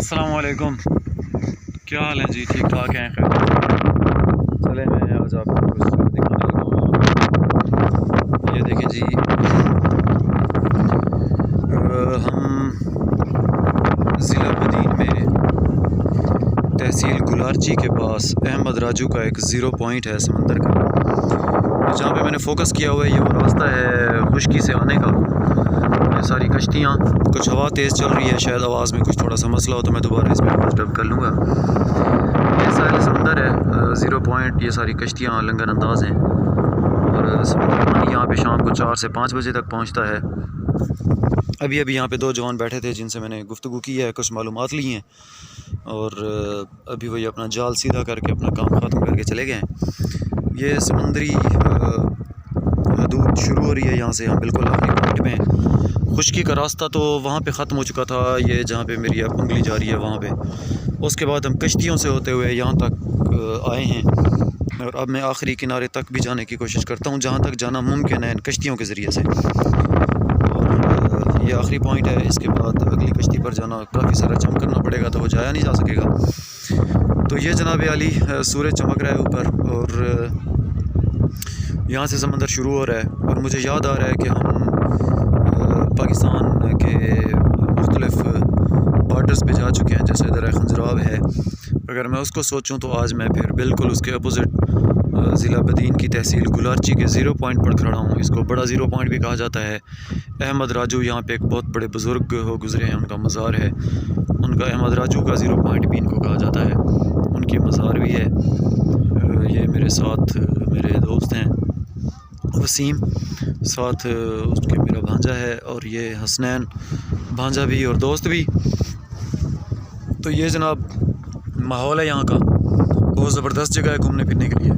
अस्सलाम वालेकुम। क्या हाल है जी? ठीक ठाक हैं? खैर चले मैं आज आपको कुछ दिखाने लगा हूँ। ये देखें जी, हम ज़िला बदीन में तहसील गुलारची के पास अहमद राजू का एक ज़ीरो पॉइंट है समंदर का, जहाँ पे मैंने फोकस किया हुआ है। ये वो रास्ता है खुश्की से आने का। ये सारी कश्तियाँ, कुछ हवा तेज़ चल रही है, शायद आवाज़ में कुछ थोड़ा सा मसला हो तो मैं दोबारा इस पर डब कर लूँगा। ये साहिल समंदर है, ज़ीरो पॉइंट। ये सारी कश्तियाँ लंगर अंदाज हैं और समंदर पानी यहाँ पे शाम को 4 से 5 बजे तक पहुँचता है। अभी यहाँ पे 2 जवान बैठे थे जिनसे मैंने गुफ्तगू की है, कुछ मालूमात ली हैं और अभी वही अपना जाल सीधा करके अपना काम ख़त्म करके चले गए हैं। ये समुंदरी हदूद शुरू हो रही है यहाँ से। यहाँ बिल्कुल अपनी पॉइंट में खुश्की का रास्ता तो वहाँ पे ख़त्म हो चुका था, ये जहाँ पे मेरी अब उंगली जा रही है वहाँ पे। उसके बाद हम कश्तियों से होते हुए यहाँ तक आए हैं और अब मैं आखिरी किनारे तक भी जाने की कोशिश करता हूँ, जहाँ तक जाना मुमकिन है इन कश्तियों के ज़रिए से। और ये आखिरी पॉइंट है। इसके बाद अगली कश्ती पर जाना काफ़ी सारा जंप करना पड़ेगा, तो वो जाया नहीं जा सकेगा। तो ये जनाब अली सूरज चमक रहा है ऊपर और यहाँ से समंदर शुरू हो रहा है। और मुझे याद आ रहा है कि हम पाकिस्तान के मुख्तलिफ बॉर्डर्स पे जा चुके हैं, जैसे दर्रा खंजराब है। अगर मैं उसको सोचूं तो आज मैं फिर बिल्कुल उसके अपोज़िट ज़िला बदीन की तहसील गुलारची के ज़ीरो पॉइंट पर खड़ा हूँ। इसको बड़ा ज़ीरो पॉइंट भी कहा जाता है। अहमद राजू यहाँ पे एक बहुत बड़े बुज़ुर्ग हो गुज़रे हैं, उनका मज़ार है। उनका अहमद राजू का ज़ीरो पॉइंट भी इनको कहा जाता है, उनकी मज़ार भी है। ये मेरे साथ मेरे दोस्त हैं वसीम, साथ उसके मेरा भांजा है और ये हसनैन भांजा भी और दोस्त भी। तो ये जनाब माहौल है यहाँ का, बहुत ज़बरदस्त जगह है घूमने फिरने के लिए।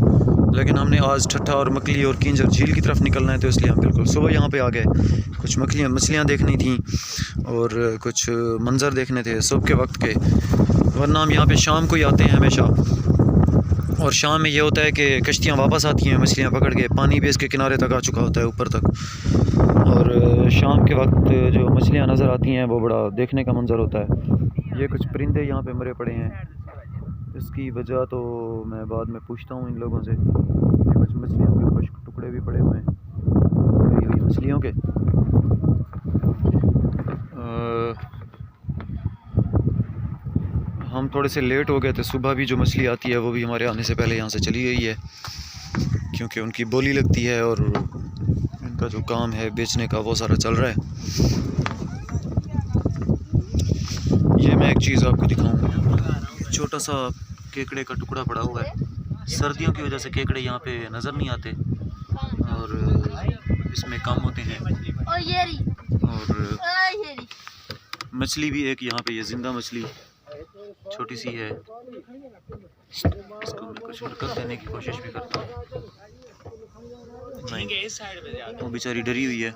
लेकिन हमने आज ठट्ठा और मकली और किंजर झील की तरफ निकलना है, तो इसलिए हम बिल्कुल सुबह यहाँ पे आ गए। कुछ मछलियाँ देखनी थी और कुछ मंज़र देखने थे सुबह के वक्त के, वरना हम यहाँ पे शाम को ही आते हैं हमेशा। और शाम में ये होता है कि कश्तियाँ वापस आती हैं मछलियाँ पकड़ के, पानी भी इसके किनारे तक आ चुका होता है ऊपर तक। और शाम के वक्त जो मछलियाँ नज़र आती हैं वो बड़ा देखने का मंजर होता है। ये कुछ परिंदे यहाँ पे मरे पड़े हैं, इसकी वजह तो मैं बाद में पूछता हूँ इन लोगों से। ये कुछ मछलियों के कुछ टुकड़े भी पड़े हुए हैं मरी हुई मछलियों के। हम थोड़े से लेट हो गए थे, सुबह भी जो मछली आती है वो भी हमारे आने से पहले यहाँ से चली गई है, क्योंकि उनकी बोली लगती है और इनका जो काम है बेचने का वो सारा चल रहा है। ये मैं एक चीज़ आपको दिखाऊं, छोटा सा केकड़े का टुकड़ा पड़ा हुआ है। सर्दियों की वजह से केकड़े यहाँ पे नज़र नहीं आते और इसमें कम होते हैं। और मछली भी एक यहाँ पे ये जिंदा मछली छोटी सी है, इसको मैं कुछ हरकत देने की कोशिश भी करता हूँ, नहीं वो बेचारी डरी हुई है।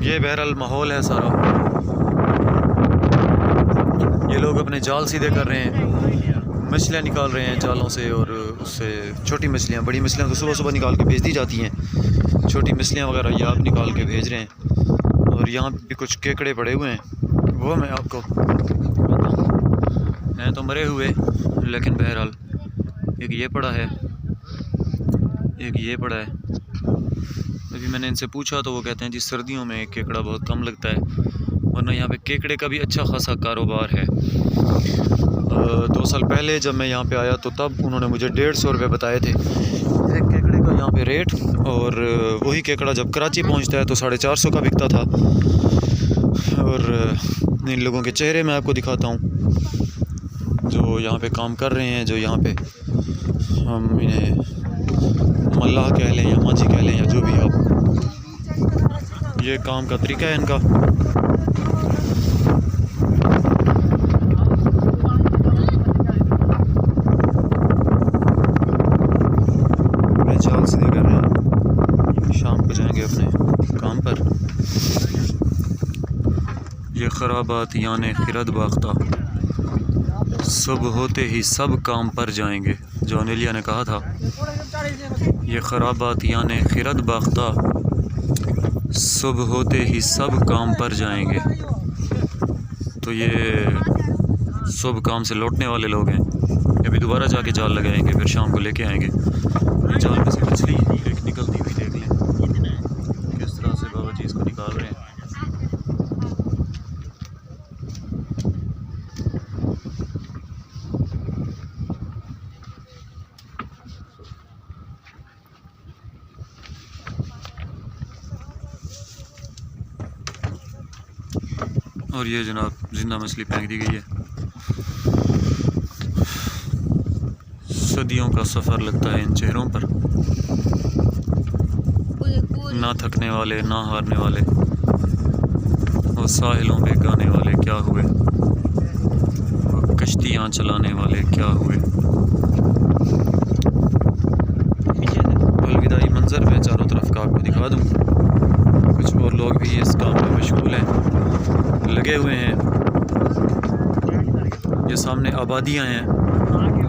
ये बहरहाल माहौल है सारा। ये लोग अपने जाल सीधे कर रहे हैं, मछलियाँ निकाल रहे हैं जालों से, और उससे छोटी मछलियाँ, बड़ी मछलियाँ तो सुबह सुबह निकाल के भेज दी जाती हैं, छोटी मछलियाँ वगैरह ये आप निकाल के भेज रहे हैं। और यहाँ भी कुछ केकड़े पड़े हुए हैं, वो मैं आपको हैं तो मरे हुए, लेकिन बहरहाल एक ये पड़ा है, एक ये पड़ा है। अभी मैंने इनसे पूछा तो वो कहते हैं जी सर्दियों में केकड़ा बहुत कम लगता है, वरना यहाँ पे केकड़े का भी अच्छा खासा कारोबार है। 2 साल पहले जब मैं यहाँ पे आया तो तब उन्होंने मुझे 150 रुपये बताए थे एक केकड़े का यहाँ पे रेट, और वही केकड़ा जब कराची पहुँचता है तो 450 का बिकता था। और इन लोगों के चेहरे मैं आपको दिखाता हूँ जो यहाँ पे काम कर रहे हैं, जो यहाँ पे हम इन्हें मल्लाह कह लें या मांझी कह लें या जो भी आप, ये काम का तरीका है इनका। जाल सीधे कर रहे हैं, शाम को जाएंगे अपने काम पर। ये खराबात यानी खिरद बाख्ता, सुबह होते ही सब काम पर जाएंगे, जो अनिलिया ने कहा था। ये खराबात यानी खिरद बाख्ता, सुबह होते ही सब काम पर जाएंगे। तो ये सुबह काम से लौटने वाले लोग हैं, अभी दोबारा जाके जाल लगाएंगे, फिर शाम को लेके आएंगे। ये जाल में से मछली एक निकलती हुई देख लें किस तरह से बाबा जी इसको निकाल रहे हैं। और ये जनाब जिंदा मछली फेंक दी गई है। सदियों का सफ़र लगता है इन चेहरों पर, ना थकने वाले ना हारने वाले, और साहिलों पे गाने वाले क्या हुए, और कश्तियाँ चलाने वाले क्या हुए। अलविदाई मंजर मैं चारों तरफ का आपको दिखा दूँ। कुछ और लोग भी इस काम में मशगूल हैं, लगे हुए हैं। ये सामने आबादियाँ हैं,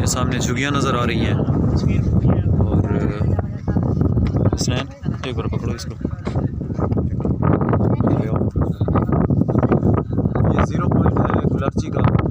ये सामने झुग्गियाँ नज़र आ रही हैं। और स्नैन एक बार पकड़ो इसको, ये 0 पॉइंट है गुलारची का।